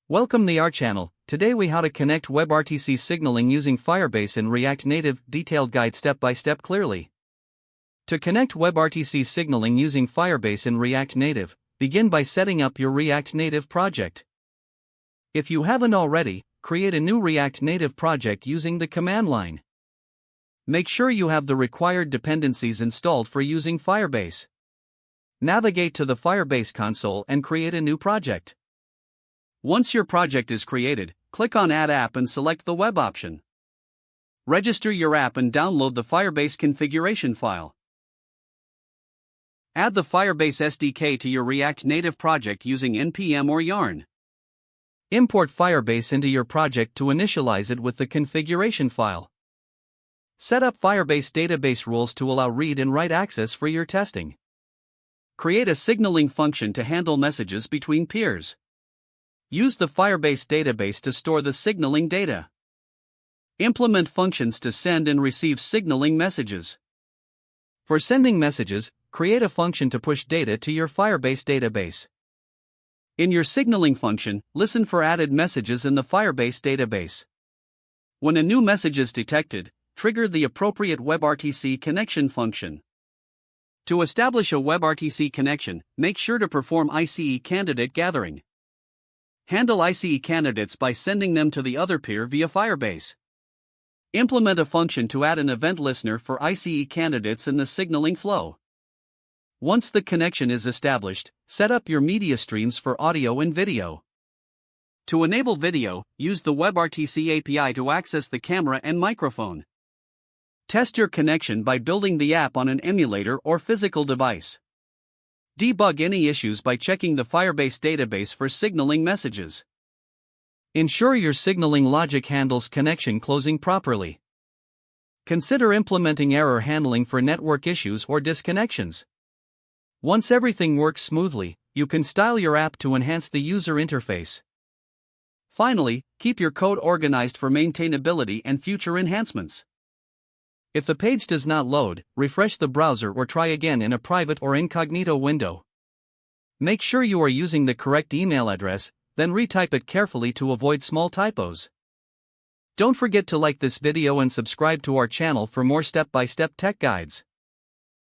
Welcome to our channel. Today we how to connect WebRTC signaling using Firebase in React Native. Detailed guide step by step clearly. To connect WebRTC signaling using Firebase in React Native, begin by setting up your React Native project. If you haven't already, create a new React Native project using the command line. Make sure you have the required dependencies installed for using Firebase. Navigate to the Firebase console and create a new project. Once your project is created, click on Add App and select the Web option. Register your app and download the Firebase configuration file. Add the Firebase SDK to your React Native project using npm or yarn. Import Firebase into your project to initialize it with the configuration file. Set up Firebase database rules to allow read and write access for your testing. Create a signaling function to handle messages between peers. Use the Firebase database to store the signaling data. Implement functions to send and receive signaling messages. For sending messages, create a function to push data to your Firebase database. In your signaling function, listen for added messages in the Firebase database. When a new message is detected, trigger the appropriate WebRTC connection function. To establish a WebRTC connection, make sure to perform ICE candidate gathering. Handle ICE candidates by sending them to the other peer via Firebase. Implement a function to add an event listener for ICE candidates in the signaling flow. Once the connection is established, set up your media streams for audio and video. To enable video, use the WebRTC API to access the camera and microphone. Test your connection by building the app on an emulator or physical device. Debug any issues by checking the Firebase database for signaling messages. Ensure your signaling logic handles connection closing properly. Consider implementing error handling for network issues or disconnections. Once everything works smoothly, you can style your app to enhance the user interface. Finally, keep your code organized for maintainability and future enhancements. If the page does not load, refresh the browser or try again in a private or incognito window. Make sure you are using the correct email address, then retype it carefully to avoid small typos. Don't forget to like this video and subscribe to our channel for more step-by-step tech guides.